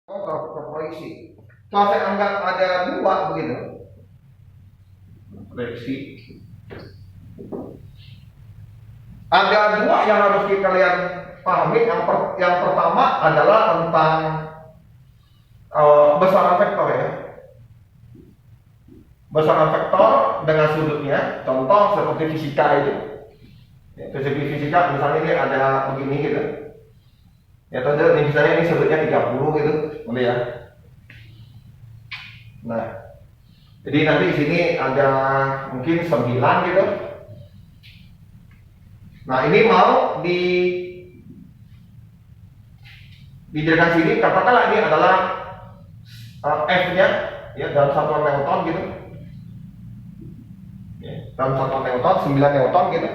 ke proyeksi. Kalau saya anggap ada dua begitu, proyeksi. Ada dua yang harus kita lihat pahami. Yang pertama adalah tentang besaran vektor ya. Besaran vektor dengan sudutnya. Contoh seperti fisika itu. Ya, fisika misalnya ini ada begini gitu. Ya, contoh misalnya ini sudutnya 30 gitu, boleh ya. Nah, jadi nanti di sini ada mungkin 9 gitu. Nah, ini mau dijadikan sini, katakanlah ini adalah F-nya ya dalam satuan Newton gitu. Ya, dalam satuan Newton 9 Newton gitu.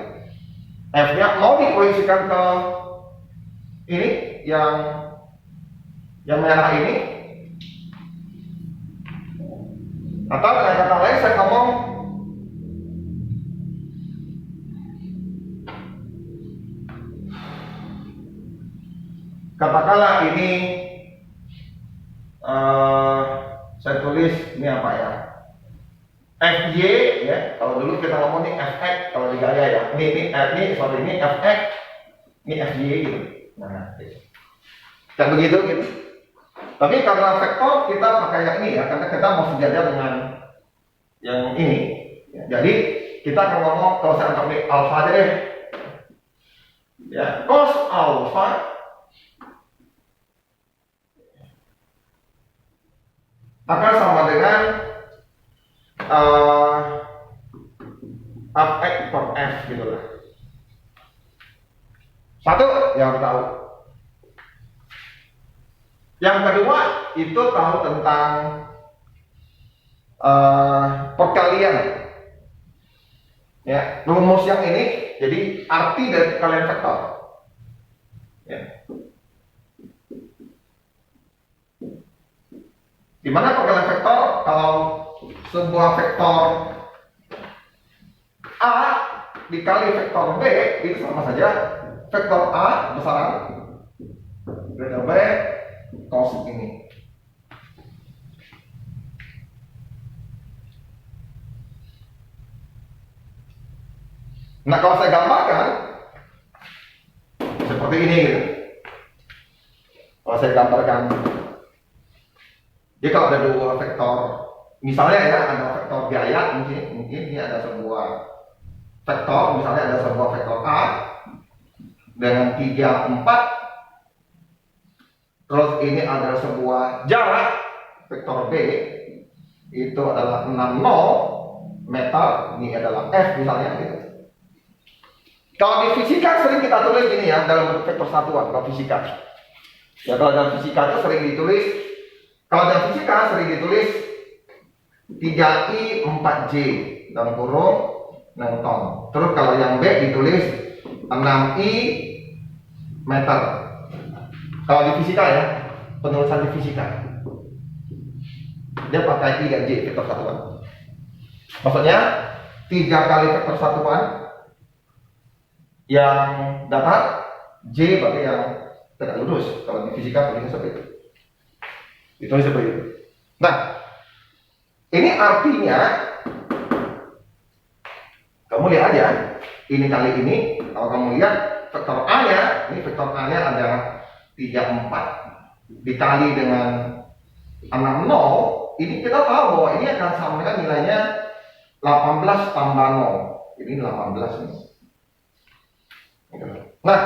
F-nya mau diproyeksikan ke ini yang merah ini, atau dengan kata lain saya ngomong katakanlah ini saya tulis ini apa ya, FY ya, kalau dulu kita ngomong ini FX kalau di gaya ya, ini FX, ini FY gitu. Nah, kayak begitu gitu. Tapi karena vektor kita pakai yang ini ya, karena kita mau sejajar dengan yang ini. Ya, jadi kita akan ngomong, kalau saya anggap ini alfa aja deh. Ya, cos alfa akan sama dengan fx per f gitu lah. Satu yang tahu. Yang kedua itu tahu tentang perkalian. Ya, rumus yang ini jadi arti dari perkalian vektor. Ya. Dimana perkalian vektor, kalau sebuah vektor A dikali vektor B itu sama saja vektor A besaran vektor B cos ini. Nah, kalau saya gambarkan seperti ini gitu. Kalau saya gambarkan, jadi kalau ada dua vektor, misalnya ya ada vektor biaya, mungkin ini ada sebuah vektor, misalnya ada sebuah vektor A dengan 3, 4. Terus ini adalah sebuah jarak vektor B itu adalah 60 meter, ini adalah F misalnya gitu. Kalau di fisika sering kita tulis ini ya dalam vektor satuan, kalau fisika. Ya kalau dalam fisika itu sering ditulis, kalau dalam fisika sering ditulis 3I 4J dalam kurung Newton. Terus kalau yang B ditulis 6I meter. Kalau di fisika ya, penulisan di fisika dia pakai I dan J vektor satuan. Maksudnya 3 kali vektor satuan yang datar, J berarti yang tegak lurus. Kalau di fisika tulisnya seperti itu. Ditulis seperti itu. Nah, ini artinya kamu lihat aja, ini kali ini kalau kamu lihat vektor A-nya, ini vektor A-nya ada 3, 4 dikali dengan 60, ini kita tahu bahwa ini akan sama dengan nilainya 18 tambah 0. Ini 18 nih. Nah,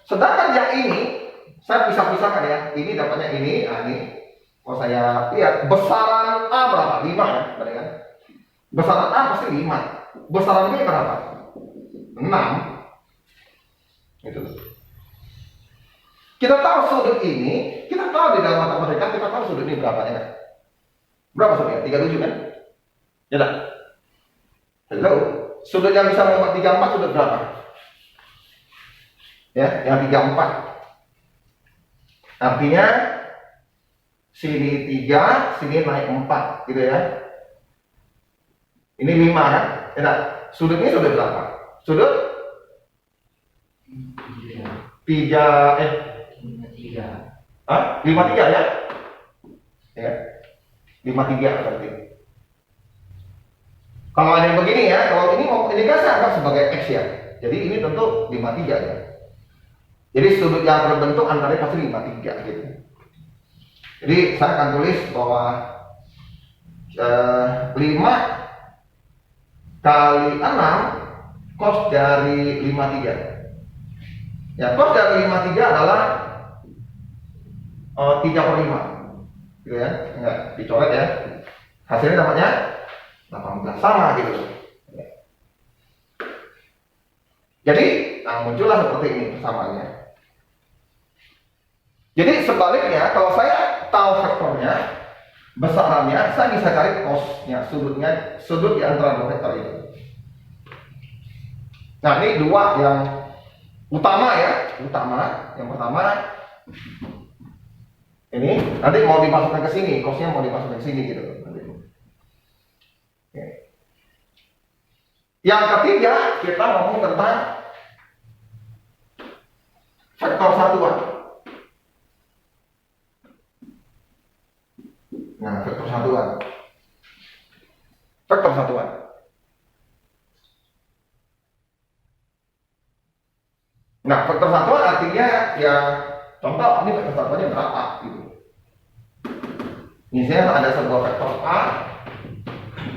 sedangkan yang ini saya bisa pisahkan ya. Ini dapatnya ini, ini. Kalau saya lihat besaran A berapa? 5 ya, berarti kan? Besaran A pasti 5. Besaran B berapa? 6. Gitu. Kita tahu sudut ini, kita tahu di dalam matematika kita tahu sudut ini berapa ya? Berapa sudutnya? 37 kan? Ya tak? Hello, sudut yang bisa membuat 34 sudut berapa? Ya, yang 34. Artinya sini 3, sini naik 4 gitu ya. Ini 5 kan? Ya tak? Sudut ini sudut berapa? Sudut 3 53 ya? Ya, 53 berarti. Kalau ada yang begini ya, kalau ini kan saya anggap sebagai X ya. Jadi ini tentu 53 ya. Jadi sudut yang terbentuk antara pasti 53 gitu. Jadi saya akan tulis bahwa 5 kali 6 cos dari 53. Ya, cos dari 53 adalah 3/5. Gitu ya, enggak dicoret ya. Hasilnya dapatnya 18 sama gitu. Jadi muncullah seperti ini persamaannya. Jadi sebaliknya, kalau saya tahu vektornya, besarannya, saya bisa cari cosnya, sudut di antara dua vektor itu. Nah, ini dua yang utama ya, Yang pertama ini nanti mau dimasukkan ke sini, cosnya mau dimasukkan ke sini gitu. Oke. Yang ketiga, kita ngomong tentang vektor satuan. Nah, vektor satuan. Nah, vektor satuan artinya ya, contoh ini vektor satuannya berapa gitu. Misalnya ada sebuah vektor A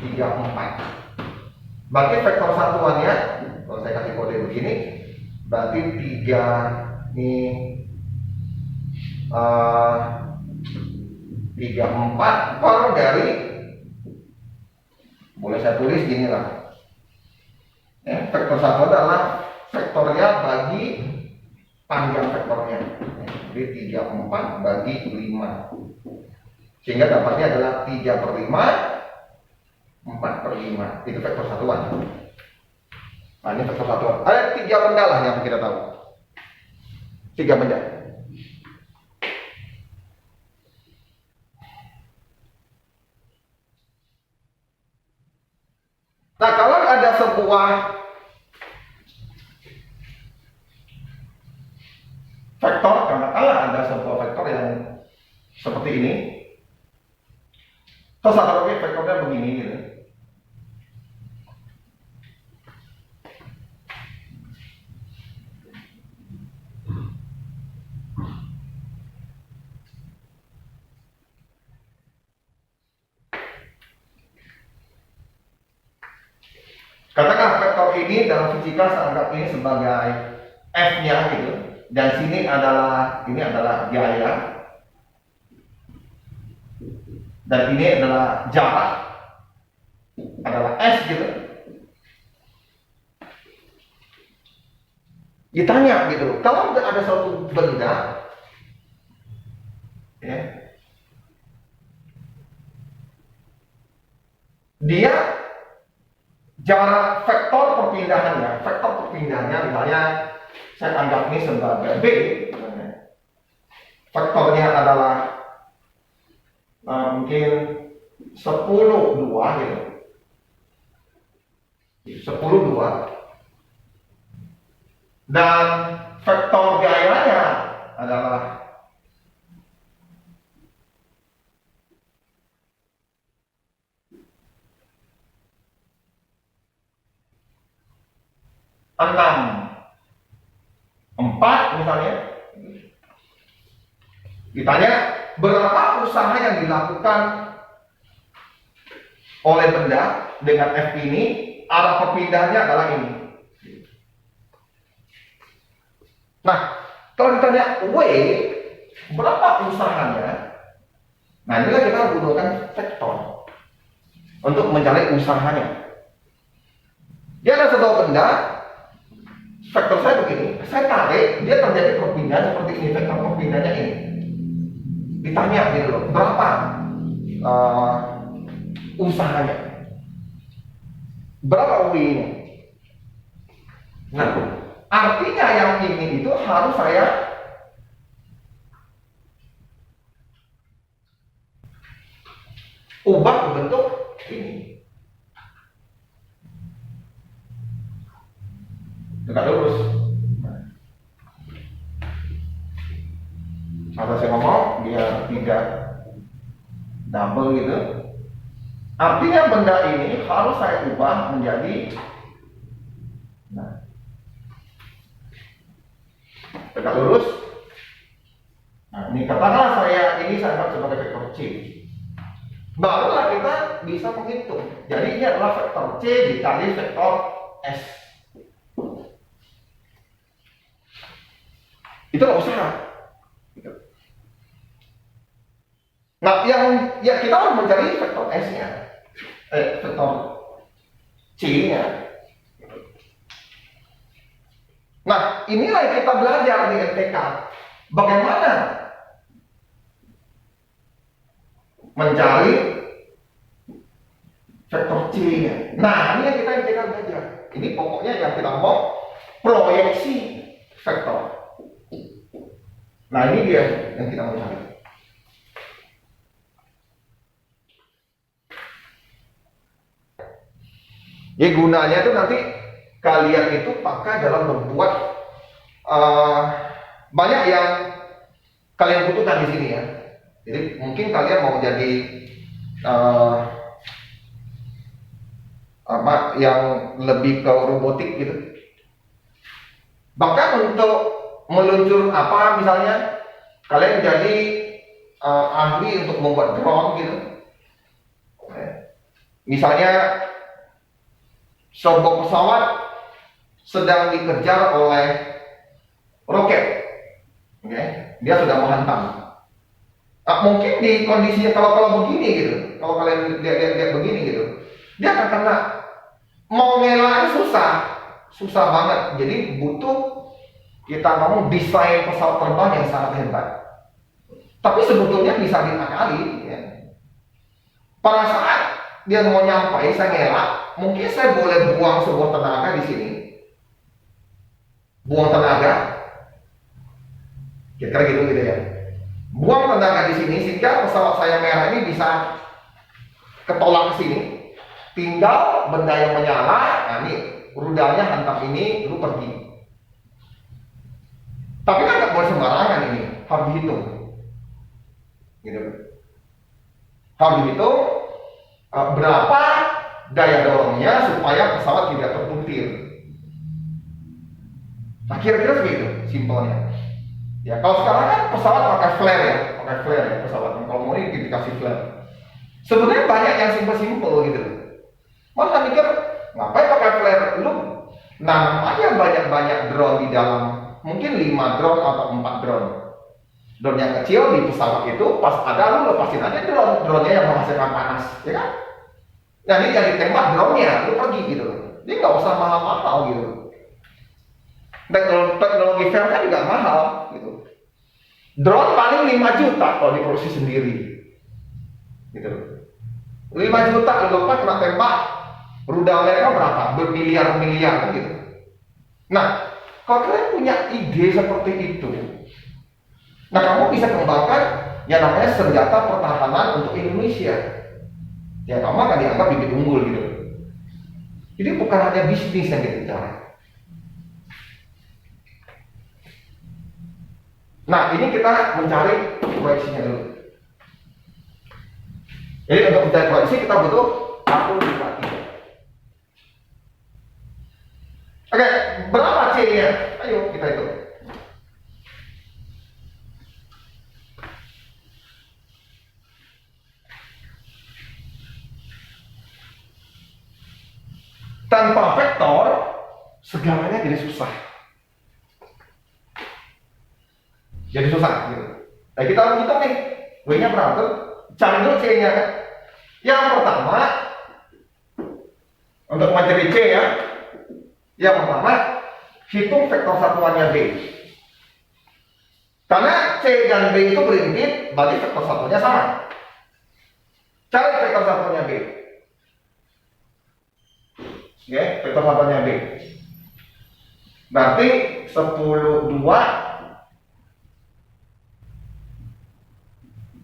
3, 4. Berarti vektor satuannya, kalau saya kasih kode begini, berarti 3 ini 3, 4 per dari, boleh saya tulis gini lah. Vektor satu adalah vektornya bagi panjang vektornya. Jadi 3, 4 bagi 5. Sehingga dapatnya adalah 3/5, 4/5. Itu vektor satuan. Nah, ini vektor satuan. Ada 3 benda lah yang kita tahu. 3 benda. Nah, kalau ada sebuah vektor, katakanlah ada sebuah vektor yang seperti ini. Terus satu lagi vektornya begini gitu. Katakan vektor ini dalam fisika saya anggap ini sebagai F-nya gitu. Dan ini adalah gaya. Dan ini adalah jarak. Adalah S gitu. Ditanya gitu, kalau ada suatu benda ya, dia jarak vektor perpindahannya misalnya saya anggap ini sebagai B, vektornya adalah mungkin 10, 2 gitu, 10, 2, dan vektor gayanya adalah enam, 4 misalnya. Ditanya berapa usaha yang dilakukan oleh benda dengan F ini, arah perpindahannya adalah ini. Nah, kalau ditanya W, berapa usahanya? Nah, inilah kita butuhkan vektor untuk mencari usahanya. Dia ada sebuah benda, vektor saya begini, saya tarik, dia terjadi perpindahan seperti ini, vektor perpindahannya ini. Ditanya gitu loh, berapa usahanya? Berapa UI ini? Nah, artinya yang ini itu harus saya ubah ke bentuk ini. Tegak lurus. Atau saya ngomong dia tidak double gitu. Artinya benda ini harus saya ubah menjadi, nah, tegak lurus. Nah, ini katakanlah ini saya anggap sebagai vektor C. Barulah kita bisa menghitung. Jadi ini adalah vektor C dikali vektor S. Itu nggak usah. Nah, ya kita harus mencari vektor S-nya, vektor C-nya. Nah, inilah yang kita belajar di MTK. Bagaimana mencari vektor C-nya. Nah, ini yang kita MTK belajar. Ini pokoknya yang kita mau proyeksi vektor. Nah, ini dia yang kita mau cari. Jadi gunanya itu nanti kalian itu pakai dalam membuat banyak yang kalian butuhkan di sini ya. Jadi mungkin kalian mau jadi yang lebih ke robotik gitu. Bahkan untuk meluncur apa misalnya kalian jadi ahli untuk membuat drone gitu. Misalnya sebuah pesawat sedang dikejar oleh roket, dia sudah menghantam. Mungkin di kondisinya kalau begini gitu, kalau kalian lihat begini gitu, dia akan kena. Mau ngelaknya susah banget. Jadi butuh kita ngomong desain pesawat terbang yang sangat hebat. Tapi sebetulnya bisa diakali. Ya. Pada saat dia mau nyampai, saya ngelak. Mungkin saya boleh buang sebuah tenaga di sini, buang tenaga, kira-kira gitu ya. Buang tenaga di sini sehingga pesawat saya merah ini bisa ketolak ke sini. Tinggal benda yang menyala, nah ini rudanya hantam ini, lu pergi. Tapi kan nggak boleh sembarangan ini, harus dihitung. Gitu. Harus dihitung berapa daya dorongnya supaya pesawat tidak terpuntir. Nah, kira-kira segitu simpelnya. Ya, kalau sekarang kan pesawat pakai flare ya, pesawat. Kalau mau ini dikasih flare. Sebenarnya banyak yang simpel-simpel gitu. Masa mikir ngapain pakai flare? Lu nanam aja banyak-banyak drone di dalam, mungkin 5 drone atau 4 drone. Drone yang kecil di pesawat itu pas ada lu lepasin aja drone-nya yang menghasilkan panas, ya kan? Nah, ini jadi tembak drone-nya, lu pergi gitu. Dia nggak usah mahal-mahal gitu. Teknologi flare kan juga mahal gitu. Drone paling 5 juta kalau diproduksi sendiri. Gitu. 5 juta lu lepas kena tembak, rudal mereka berapa? Bermiliar-miliar gitu. Nah, kalau kalian punya ide seperti itu, nah kamu bisa kembangkan yang namanya senjata pertahanan untuk Indonesia. Ya kamu akan dianggap bibit unggul gitu. Jadi bukan hanya bisnis yang kita bicara. Nah, ini kita mencari proyeksinya dulu. Jadi untuk mencari proyeksi kita butuh 1 dikali 3. Oke, berapa C-nya? Ayo kita hitung. Tanpa vektor, segalanya jadi susah. Jadi susah gitu. Nah, kita harus hitung nih, W-nya berapa? Cari dulu C-nya kan. Yang pertama, untuk mencari C ya, yang pertama, hitung vektor satuannya B. Karena C dan B itu berimpit, berarti vektor satuannya sama. Cari vektor satuannya B. Oke, vektor satuannya B. Berarti 10/2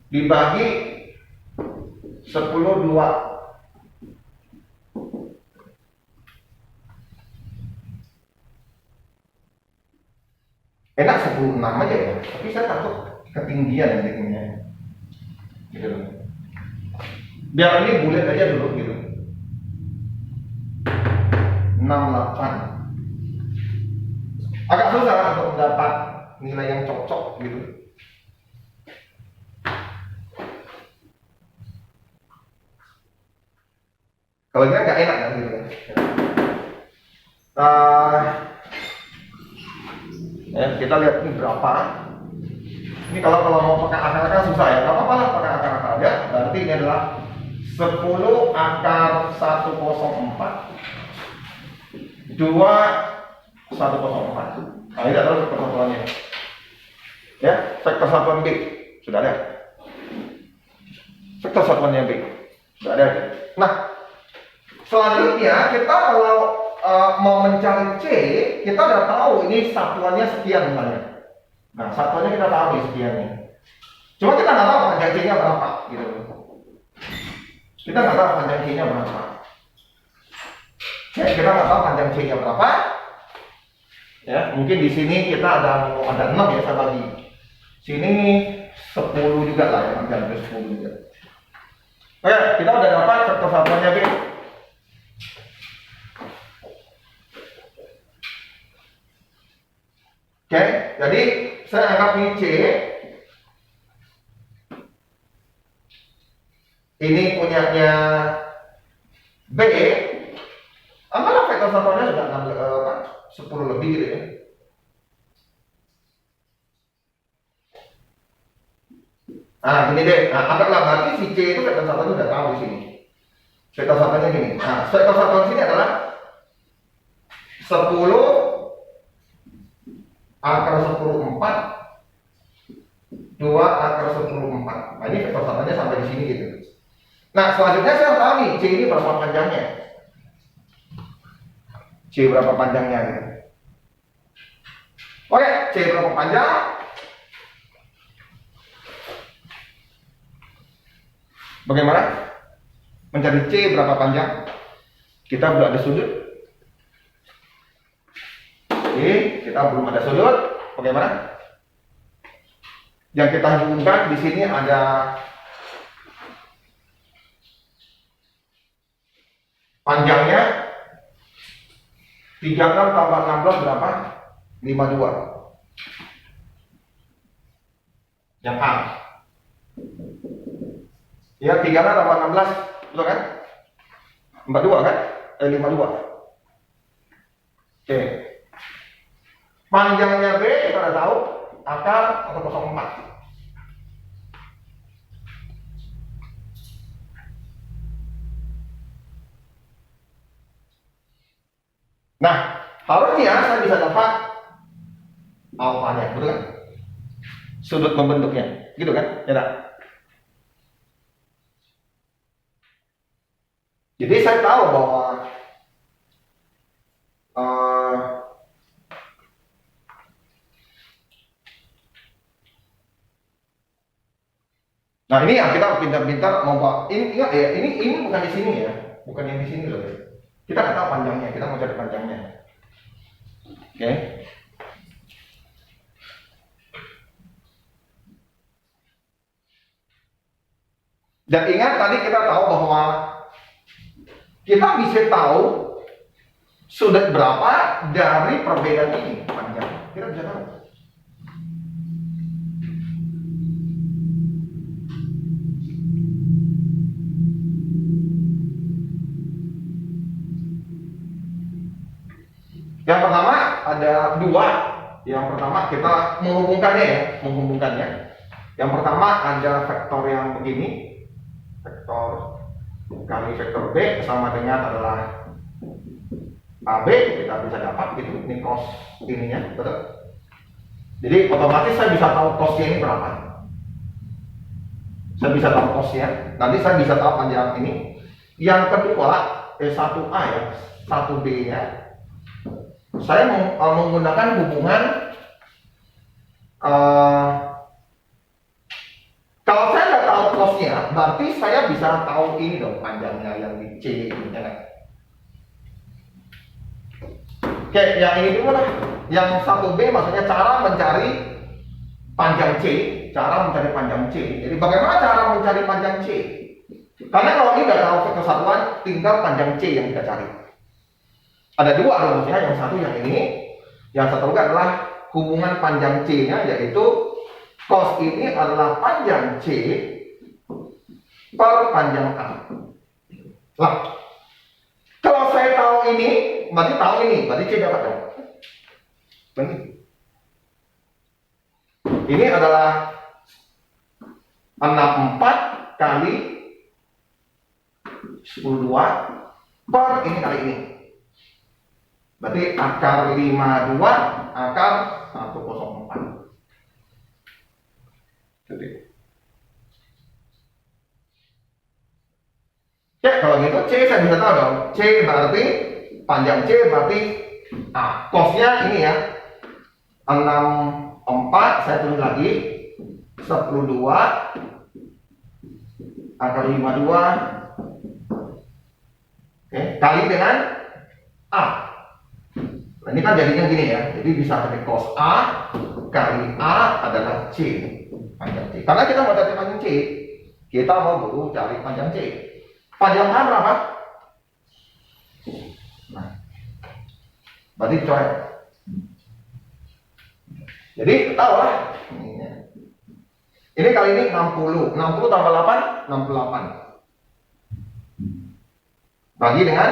dibagi 10/2. Enak 10/6 aja ya, tapi saya takut ketinggian nantinya. Gitu. Biar ini bulat aja dulu gitu. 68. Agak susah untuk mendapat nilai yang cocok gitu. Kalau ini nggak enak kan gitu kan. Kita lihat ini berapa. Ini kalau mau pakai akar-akar susah ya. Gak apa-apa lah pakai akar-akar aja. Berarti ini adalah 10 akar 104 2 104. Nah ini adalah vektor satuannya. Ya, vektor satuan B sudah ada. Vektor satuannya B sudah ada. Nah, selanjutnya kita kalau mau mencari C, kita udah tahu ini satuannya sekian misalnya. Nah, satuannya kita tahu nih sekian nih. Cuma kita nggak tahu panjang C-nya berapa gitu. Kita nggak tahu panjang C-nya berapa. Ya, kita nggak tahu panjang C-nya berapa. Ya, mungkin di sini kita ada 6 ya, saya bagi. Sini 10 juga lah ya, nanti ada 10 juga. Oke, kita udah dapat vektor satuannya B. Oke, jadi saya anggap ini C. Ini punyanya B. Anggaplah vektor satuannya sudah 10 lebih gitu ya. Nah, gini deh. Nah, anggaplah berarti si C itu vektor satuannya sudah tahu di sini. Vektor satuannya gini. Nah, vektor satuan sini adalah 10 akar 10/4 2 akar 10/4. Nah, ini vektor satuannya sampai di sini gitu. Nah, selanjutnya saya tahu nih C ini berapa panjangnya. C berapa panjangnya gitu. Oke, C berapa panjang? Bagaimana? Mencari C berapa panjang? Kita belum ada sudut. Oke, kita belum ada sudut. Bagaimana? Yang kita hubungkan di sini ada panjangnya 36 tambah 16 berapa? 52. Yang A. Ya, 36 tambah 16, betul kan? 42 kan? 52. Oke. Panjangnya B kita udah tahu, akar 104. Nah, harusnya saya bisa dapat alfanya, betul kan? Sudut membentuknya, gitu kan? Ya tak? Jadi saya tahu bahwa nah ini yang kita pintar-pintar mau ini ingat ya, ini bukan di sini ya, bukan yang di sini loh ya. Kita nggak tahu panjangnya, kita mau cari panjangnya. Oke. Dan ingat tadi kita tahu bahwa kita bisa tahu sudut berapa dari perbedaan ini panjang. Kita bisa tahu. Yang pertama ada dua. Yang pertama kita menghubungkannya ya, menghubungkannya. Yang pertama ada vektor yang begini, vektor kali vektor B sama dengan adalah AB, kita bisa dapat gitu, ini cos ininya, betul? Jadi otomatis saya bisa tahu cosnya ini berapa. Saya bisa tahu cosnya, nanti saya bisa tahu panjang ini. Yang kedua, 1A ya, 1B nya. Saya menggunakan hubungan kalau saya nggak tahu cosnya, berarti saya bisa tahu ini dong panjangnya yang di C ini ya kan? Oke, yang ini dulu lah. Yang 1B maksudnya cara mencari panjang C, cara mencari panjang C. Jadi bagaimana cara mencari panjang C? Karena kalau ini udah tahu vektor satuan, tinggal panjang C yang kita cari. Ada dua rumusnya, yang satu yang ini, yang satu adalah hubungan panjang C-nya, yaitu cos ini adalah panjang C per panjang A. Nah, kalau saya tahu ini, berarti C dapat dong. Benar. Ini adalah 64 kali 12 per ini kali ini. Berarti akar 52 akar 104. Jadi. Ya, kalau gitu C saya bisa tahu dong. C berarti panjang C berarti A. Cosnya ini ya. 64 saya tulis lagi 12 akar 52 kali dengan A. Nah, ini kan jadinya gini ya. Jadi bisa pakai cos A kali A adalah C panjang C. Karena kita mau cari panjang C, kita mau dulu cari panjang C. Panjang A berapa? Nah, berarti coy. Jadi tahu lah. Ini kali ini 60. 60 tambah 8, 68. Bagi dengan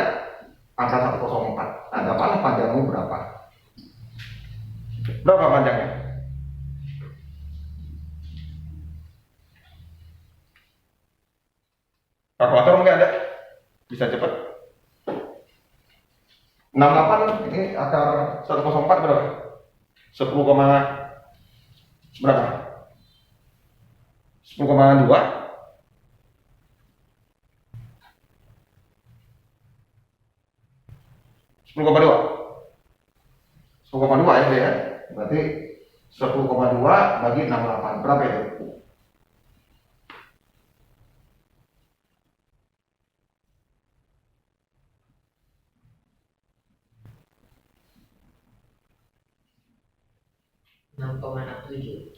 angka 104. Nah, dapat panjangmu berapa? Berapa panjangnya? Kalkulator mungkin ada? Bisa cepat. 68 ini akar 104 berapa? 10, berapa? 10,2. 10,2. 10,2 ya. Berarti 10,2 bagi 68 berapa itu?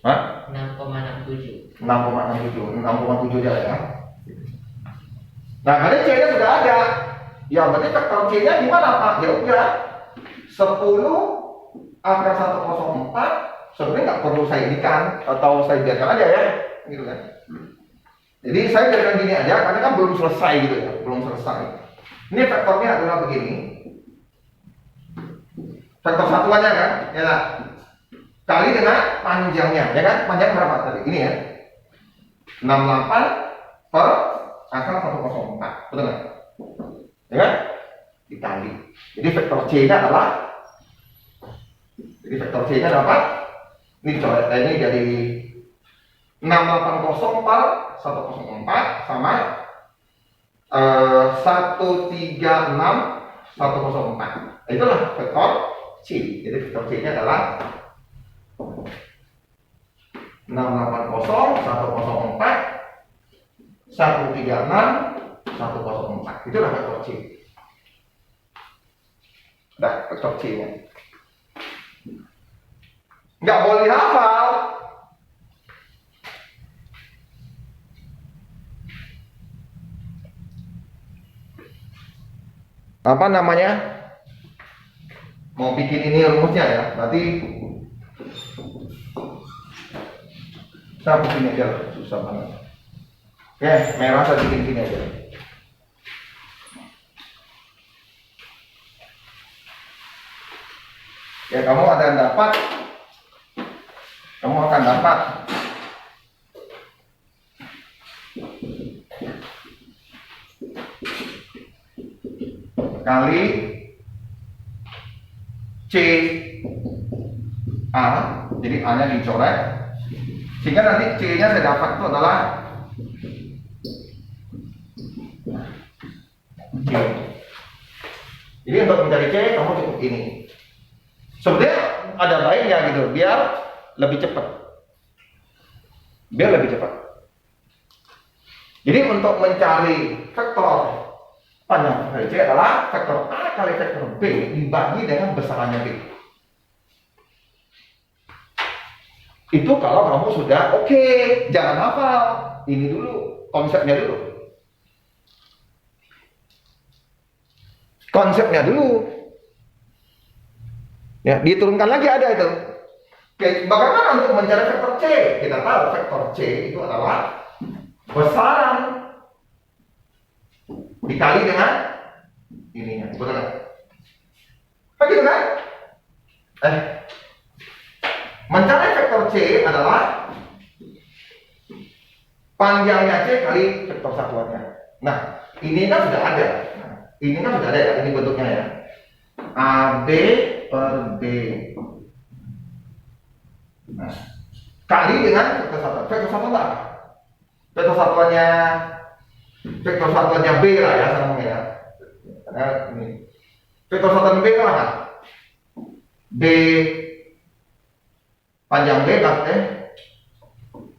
Hah? 6,67 aja ya. Nah, kali C-nya sudah ada. Ya, berarti vektor C-nya gimana Pak? Ya udah 10 akar 104 sebenarnya nggak perlu saya jadikan atau saya biarkan aja ya, gitu kan. Jadi saya biarkan gini aja karena kan belum selesai gitu ya, belum selesai. Ini vektornya adalah begini. Vektor satuannya kan, ya lah. Kali dengan panjangnya, ya kan? Panjang berapa tadi? Ini ya. 68 per akar 104. Betul nggak? Ya kan? Dikali. Jadi vektor C-nya adalah dapat ini coret ini jadi 680 per 104 sama 136 104. Itulah vektor C. Jadi vektor C-nya adalah 680 104 136 104. Itulah vektor C. Nah, vektor C-nya. Nggak boleh hafal. Apa namanya? Mau bikin ini rumusnya ya. Berarti saya bikin aja, susah banget. Oke, merah saya bikin gini aja. Ya, kamu akan dapat kali C A, jadi A nya dicoret sehingga nanti C nya saya dapat itu adalah C. Jadi untuk mencari C kamu cukup ini. Sebenarnya ada baiknya gitu biar lebih cepat. Jadi untuk mencari vektor panjang dari C adalah vektor A kali vektor B dibagi dengan besarannya B. Itu kalau kamu sudah oke, jangan hafal. Ini dulu konsepnya dulu. konsepnya dulu. Ya, diturunkan lagi ada itu. Oke, bagaimana untuk mencari vektor C? Kita tahu vektor C itu adalah besaran dikali dengan ininya, betul kan? Begitu kan? Mencari vektor C adalah panjangnya C kali vektor satuannya. Nah, ini kan sudah ada. Ini kan sudah ada ya, ini bentuknya ya. AB per B. Nah, kali dengan vektor satuan. Vektor satuan apa? Vektor satuannya B lah ya, sama ya. Karena ini vektor satuan B kan apa? B panjang B berarti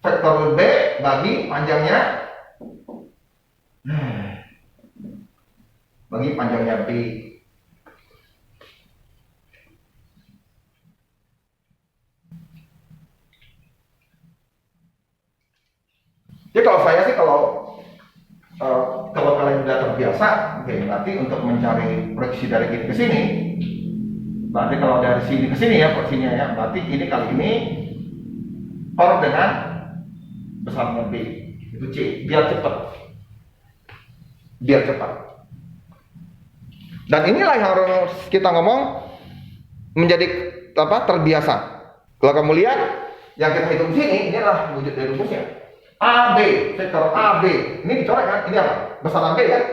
vektor B bagi panjangnya B. Jadi kalau saya sih kalau kalian sudah terbiasa, oke, berarti untuk mencari proyeksi dari ini ke sini, berarti kalau dari sini ke sini ya proyeksinya ya, berarti ini kali ini per dengan besarnya B itu C, biar cepat. Dan inilah yang harus kita ngomong menjadi terbiasa. Kalau kamu lihat yang kita hitung sini, inilah wujud dari rumusnya. AB, vektor AB. Ini dicoret kan? Ini apa? Besaran B kan?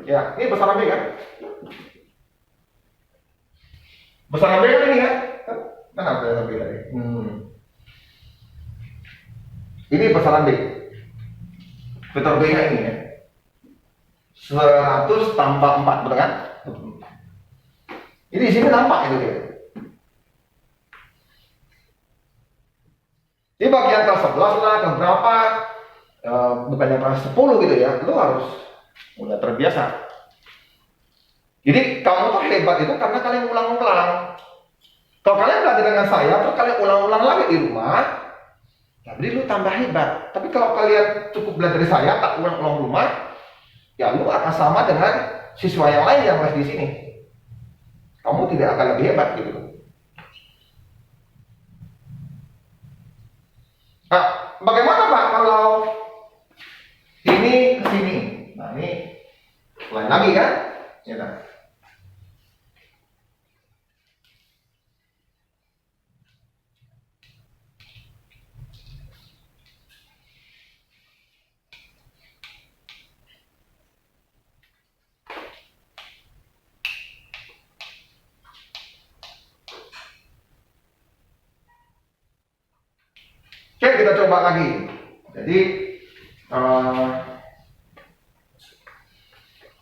Ya, ini besaran B kan? Besaran B kan ini kan? Kenapa besaran B tadi? Ini besaran B. Vektor B nya ini ya. 100 tambah 4, betul kan? Ini di sini nampak itu dia. Di bagian kelas 11 lah, kelas berapa, bukan yang kelas 10 gitu ya, lu harus udah terbiasa. Jadi kamu tuh hebat itu karena kalian ulang-ulang. Kalau kalian belajar dengan saya, terus kalian ulang-ulang lagi di rumah, jadi lu tambah hebat. Tapi kalau kalian cukup belajar dari saya, tak ulang-ulang rumah, ya lu akan sama dengan siswa yang lain yang les di sini. Kamu tidak akan lebih hebat gitu. Nah, bagaimana Pak kalau ini ke sini? Nah, ini lain lagi kan? Ya kan? Oke, kita coba lagi. Jadi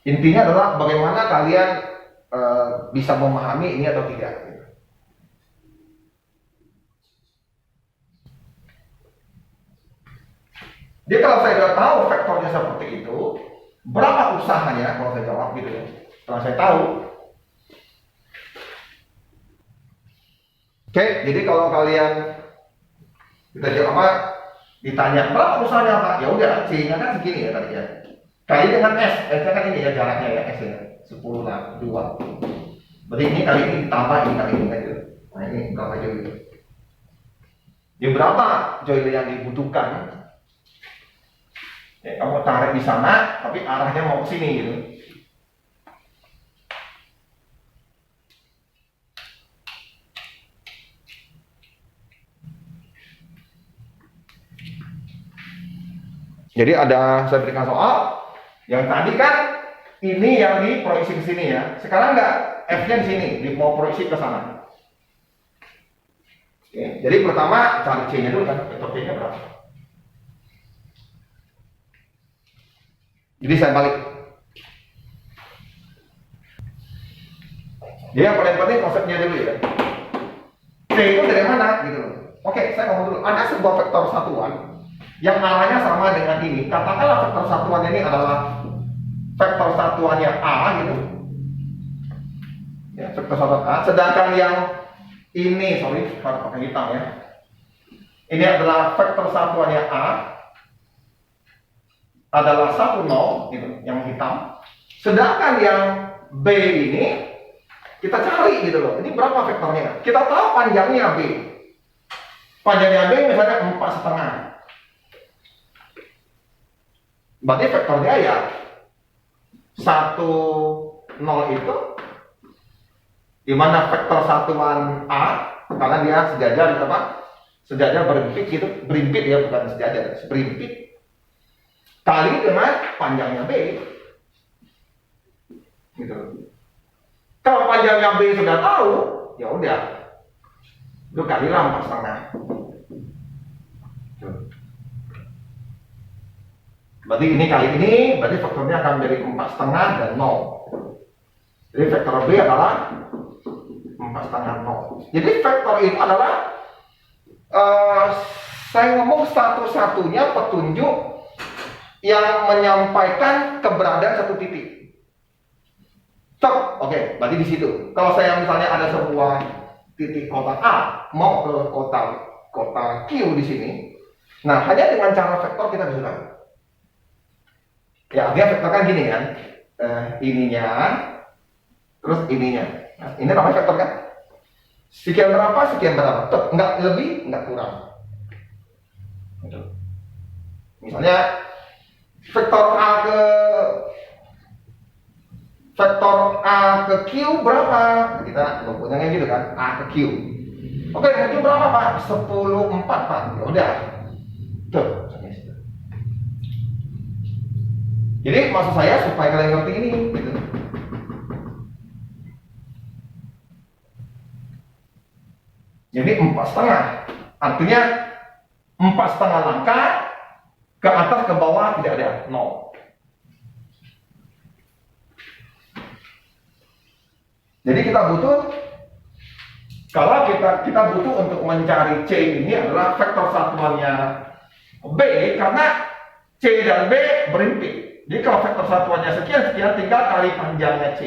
intinya adalah bagaimana kalian bisa memahami ini atau tidak. Jadi kalau saya sudah tahu vektornya seperti itu, berapa usahanya kalau saya jawab gitu ya. Setelah saya tahu. Oke, jadi kalau kalian kita jawab ditanya berapa usahanya Pak? Ya udah, C-nya kan segini ya tadi ya. Kali dengan S, S-nya kan ini ya jaraknya ya, S ya. 10 lah, 2. Berarti ini kali ini ditambah ini kali ini kan gitu. Nah ini berapa joule? Ya berapa joule yang dibutuhkan? Ya, kamu tarik di sana, tapi arahnya mau ke sini gitu. Jadi ada saya berikan soal yang tadi kan ini yang diproyeksi ke sini ya. Sekarang enggak, F-nya di sini, mau proyeksi ke sana. Oke, jadi pertama cari C-nya dulu kan, vektor C-nya berapa? Jadi saya balik. Jadi yang paling penting konsepnya dulu ya. C itu dari mana gitu loh. Oke, saya ngomong dulu. Ada sebuah vektor satuan yang arahnya sama dengan ini. Katakanlah vektor satuan ini adalah vektor satuannya A gitu. Ya, vektor satuan A. Sedangkan yang ini, sorry, harus pakai hitam ya. Ini adalah vektor satuannya A. Adalah 1, 0 gitu, yang hitam. Sedangkan yang B ini kita cari gitu loh. Ini berapa vektornya? Kita tahu panjangnya B. Panjangnya B misalnya 4,5. Berarti vektornya ya 1, 0 itu dimana vektor satuan A karena dia sejajar apa? Sejajar berimpit gitu, berimpit ya, bukan sejajar, berimpit kali dengan panjangnya B. Gitu. Kalau panjangnya B sudah tahu, ya udah, itu kalilah 4,5. Berarti ini kali ini, berarti vektornya akan menjadi 4,5 dan 0. Jadi vektor B adalah 4,5 0. Jadi vektor itu adalah saya ngomong satu-satunya petunjuk yang menyampaikan keberadaan satu titik. Stop. Oke, berarti di situ. Kalau saya misalnya ada sebuah titik kotak A mau ke kotak Q di sini, nah hanya dengan cara vektor kita bisa tahu. Ya, artinya vektor kan gini kan, ininya, terus ininya. Nah, ini namanya vektor kan? Sekian berapa, sekian berapa. Tuh, nggak lebih, nggak kurang. Gitu. Misalnya vektor A ke Q berapa? Kita punya gitu kan, A ke Q. Oke, Q berapa Pak? 10,4 Pak. Ya udah. Tuh. Jadi maksud saya supaya kalian ngerti ini, gitu. Jadi 4,5, artinya 4,5 langkah ke atas ke bawah tidak ada 0. Jadi kita butuh, kalau kita butuh untuk mencari C ini adalah vektor satuannya B, karena C dan B berimpit. Jadi kalau vektor satuannya sekian tinggal kali panjangnya C.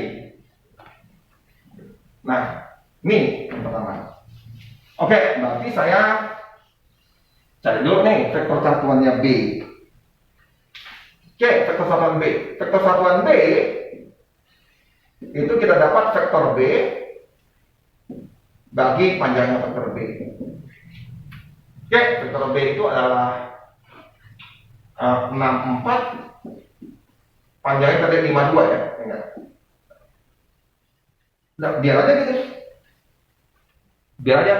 Nah, ini yang pertama. Oke, berarti saya cari dulu nih vektor satuannya B. Oke, vektor satuan B. Vektor satuan B itu kita dapat vektor B bagi panjangnya vektor B. Oke, vektor B itu adalah 64. Panjangnya tadi 52 ya, enggak? Nah, biar aja gitu. Biar aja.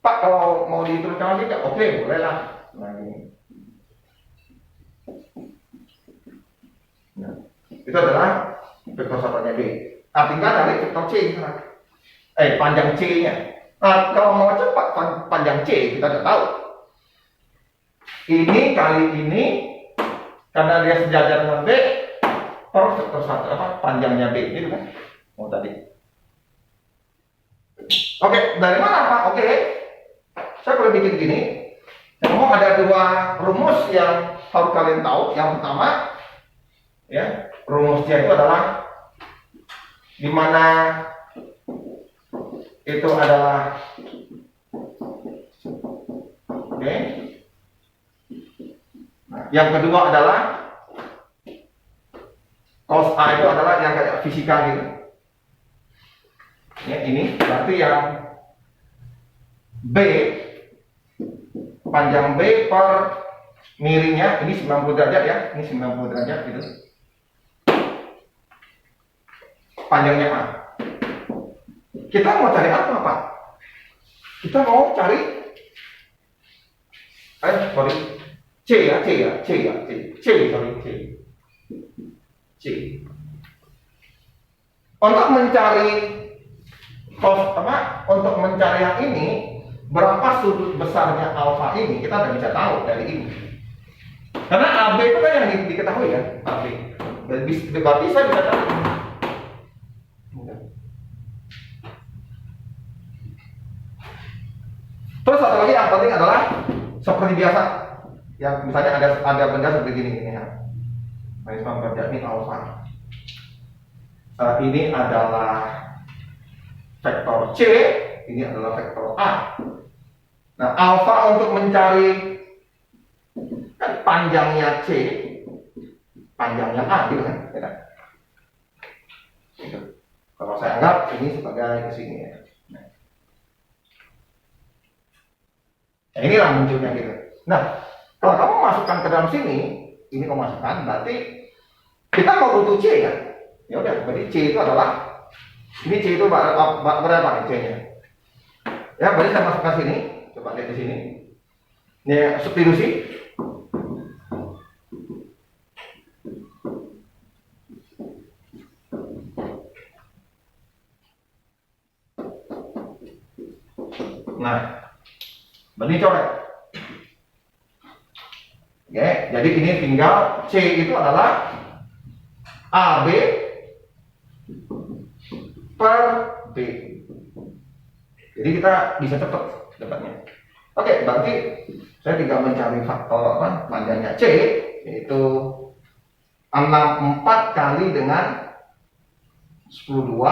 Pak, kalau mau diteruskan lagi, oke, boleh lah. Nah, ini. Nah, itu adalah vektor satuannya B. Nah, tinggal cari vektor C. Panjang C-nya. Nah, kalau mau cepat panjang C, kita sudah tahu. Ini kali ini, karena dia sejajar dengan B, per vektor satu panjangnya B gitu kan? Oh tadi. Oke, dari mana Pak? Oke, saya boleh bikin gini. Memang ada dua rumus yang harus kalian tahu. Yang pertama, ya, rumusnya itu adalah dimana itu adalah oke. Nah, yang kedua adalah cos A itu adalah yang kayak fisika gitu. Ya, ini berarti yang B, panjang B per miringnya ini 90 derajat ya, ini 90 derajat gitu. Panjangnya A. Kita mau cari apa Pak? Kita mau cari C. Untuk mencari untuk mencari yang ini, berapa sudut besarnya alfa ini kita tidak bisa tahu dari ini. Karena AB itu kan yang diketahui kan, AB. Berarti saya bisa tahu. Terus satu lagi yang penting adalah seperti biasa, yang misalnya ada benda seperti ini ya. Maksudnya kerja ini alfa. Ini adalah vektor C, ini adalah vektor A. Nah, alfa untuk mencari kan panjangnya C, panjangnya A gitu kan. gitu. Kalau saya anggap ini sebagai kesini ya. Nah, inilah munculnya gitu. Nah, kalau kamu masukkan ke dalam sini, ini kamu masukkan, berarti kita mau butuh C kan? Ya udah, berarti C itu adalah ini C itu berapa nih C-nya? Ya, berarti saya masukkan sini. Coba lihat di sini. Ini substitusi. Nah, berarti coret. Oke, jadi ini tinggal C itu adalah AB per B. Jadi kita bisa cepat dapatnya. Oke, berarti saya tinggal mencari faktor panjangnya C, yaitu 64 kali dengan 10/2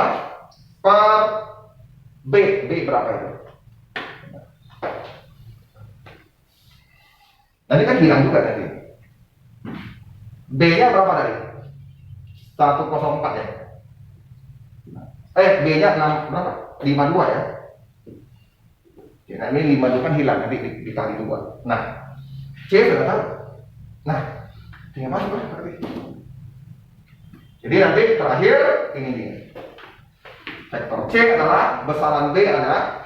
per B. B berapa itu? Tadi kan hilang juga tadi. B-nya berapa tadi? 104 ya? B-nya 6 berapa? 52 ya? Nah, ini 52 kan hilang, nanti dikali 2. Nah, C sudah tahu. Nah, tinggal masuk berarti. Jadi nanti terakhir ini dia. Vektor C adalah besaran B adalah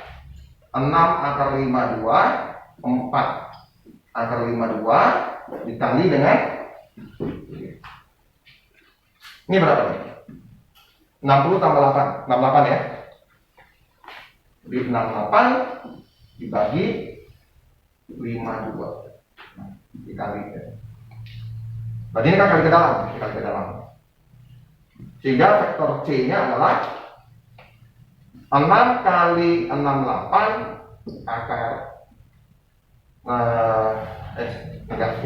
6/52, 4/52 dikali dengan ini berapa nih? 60 tambah 8, 68 ya. Jadi 68 dibagi 52 dikali ya. Berarti ini kan kali ke dalam, dikali ke dalam. Sehingga vektor C-nya adalah 6 kali 68 akar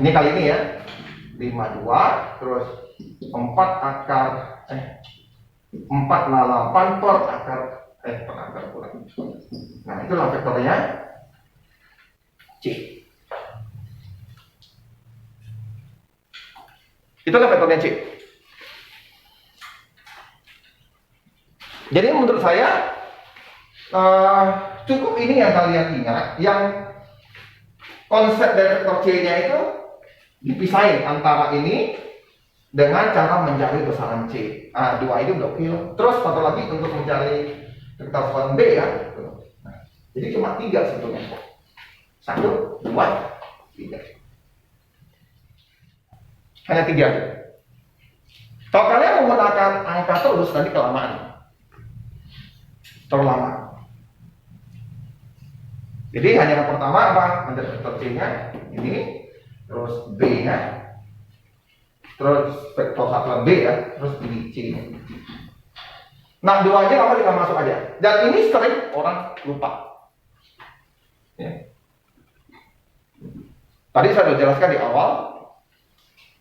ini kali ini ya 52 terus 4 akar 4/8 per akar per akar pula. Nah, itulah vektornya C. Itulah vektornya C. Jadi menurut saya cukup ini yang kalian ingat, yang konsep dari vektor C-nya itu dipisahin antara ini dengan cara mencari besaran C. Dua ini udah oke. Terus satu lagi untuk mencari vektor besaran B ya. Nah, jadi cuma 3 sebetulnya. 1, 2, 3. Hanya 3. Kalau kalian menggunakan angka terus nanti kelamaan. Terlalu lama. Jadi hanya yang pertama apa? Mencari vektor C-nya ini, terus B-nya, terus vektor satuan B ya, terus ini C-nya. Nah, 2 aja apa kita masuk aja. Dan ini sering orang lupa. Ya. Tadi saya sudah jelaskan di awal,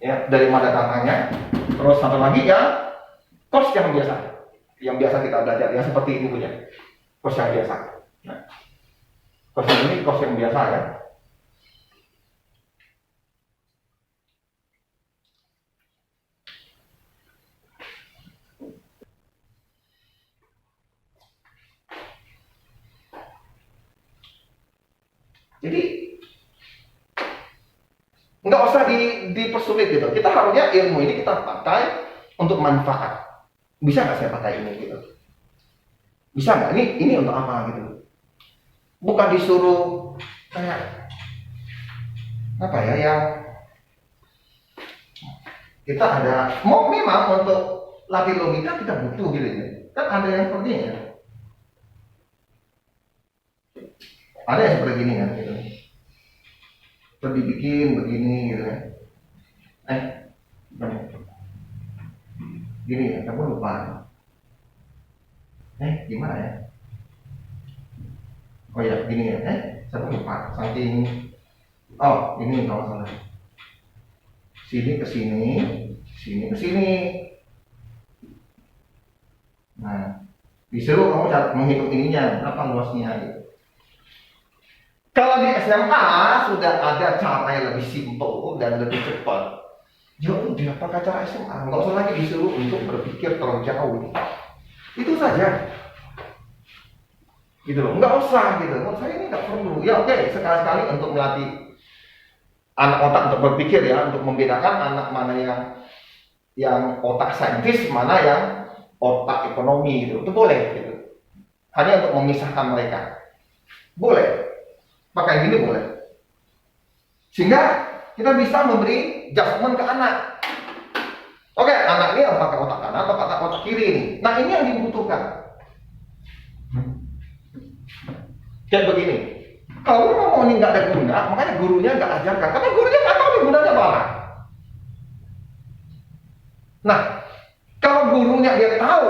ya, dari mana datangnya. Terus satu lagi ya, kos yang biasa kita belajar, yang seperti ini punya, kos yang biasa. Nah, kos ini kos yang biasa ya. Jadi nggak usah dipersulit gitu. Kita harusnya ilmu ini kita pakai untuk manfaat. Bisa nggak saya pakai ini gitu? Bisa nggak? Ini untuk apa gitu? Bukan disuruh kayak apa ya, yang kita ada mau memang untuk latih logika kita butuh gitu ya. Kan ada yang seperti ini ya. Ada yang seperti ini kan gitu. Terus dibikin begini gitu ya. Gini ya, kamu lupa. Gimana ya? Oh ya, gini ya. Saya lupa. Saking ini kalau salah. Sini ke sini, sini ke sini. Nah, disuruh kamu menghitung ininya, berapa luasnya gitu. Kalau di SMA sudah ada cara yang lebih simpel dan lebih cepat. Ya udah, pakai cara SMA, nggak usah lagi disuruh untuk berpikir terlalu jauh. Itu saja. Gitu loh, nggak usah gitu. Menurut saya ini nggak perlu. Ya oke, sekali-sekali untuk melatih anak otak untuk berpikir ya, untuk membedakan anak mana yang otak saintis, mana yang otak ekonomi gitu. Itu boleh gitu. Hanya untuk memisahkan mereka. Boleh. Pakai gini boleh. Sehingga kita bisa memberi judgment ke anak. Oke, anak ini yang pakai otak kanan atau pakai otak kiri ini. Nah, ini yang dibutuhkan. Kayak begini. Kalau ngomong ini nggak ada guna, makanya gurunya nggak ajarkan. Karena gurunya nggak tahu gunanya apa. Nah, kalau gurunya dia tahu,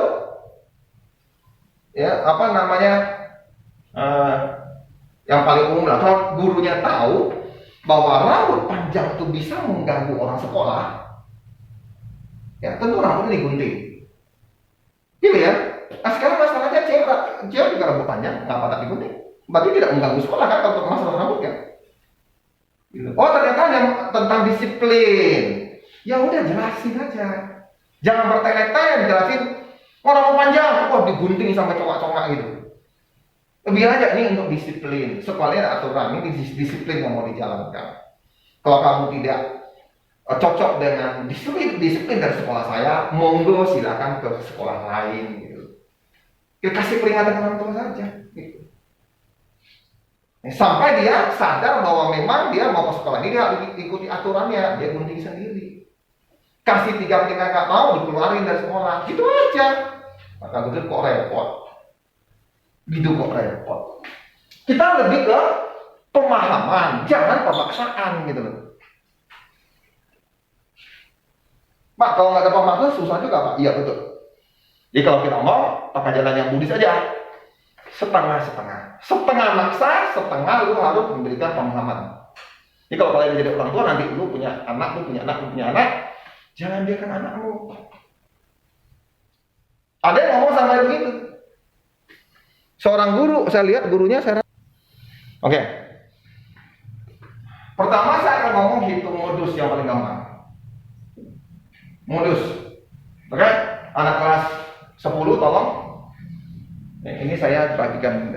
ya apa namanya, yang paling umum lah. Kalau gurunya tahu bahwa rambut panjang itu bisa mengganggu orang sekolah, ya tentu rambutnya digunting. Gitu ya. Nah sekarang masalahnya cewek juga rambut panjang, ngapa tak digunting? Berarti tidak mengganggu sekolah kan untuk masalah rambut kan? Gitu. Oh ternyata yang tentang disiplin. Ya udah jelasin aja. Jangan bertele-tele jelasin. Oh rambut panjang, kok digunting sampai congak-congak gitu. Lebih aja ini untuk disiplin. Sekolahnya ada aturan, ini disiplin yang mau dijalankan. Kalau kamu tidak cocok dengan disiplin dari sekolah saya, monggo silakan ke sekolah lain gitu. Ya kasih peringatan orang tua saja gitu. Sampai dia sadar bahwa memang dia mau ke sekolah ini dia harus ikuti aturannya, dia gunting sendiri. Kasih 3 tingkat nggak mau dikeluarin dari sekolah, gitu aja. Maka gitu kok repot. Gitu kok repot. Kita lebih ke pemahaman, jangan pemaksaan gitu loh. Pak, kalau nggak ada pemaksaan susah juga Pak. Iya betul. Jadi kalau kita mau pakai jalan yang Buddhis aja, setengah-setengah. Setengah maksa, setengah lu harus memberikan pemahaman. Jadi kalau kalian menjadi orang tua nanti lu punya anak, lu punya anak, jangan biarkan anakmu. Ada yang ngomong sampai begitu. Seorang guru, saya lihat gurunya Oke. Pertama saya akan ngomong hitung modus yang paling gampang. Modus. Oke? Anak kelas 10 tolong. Ini saya bagikan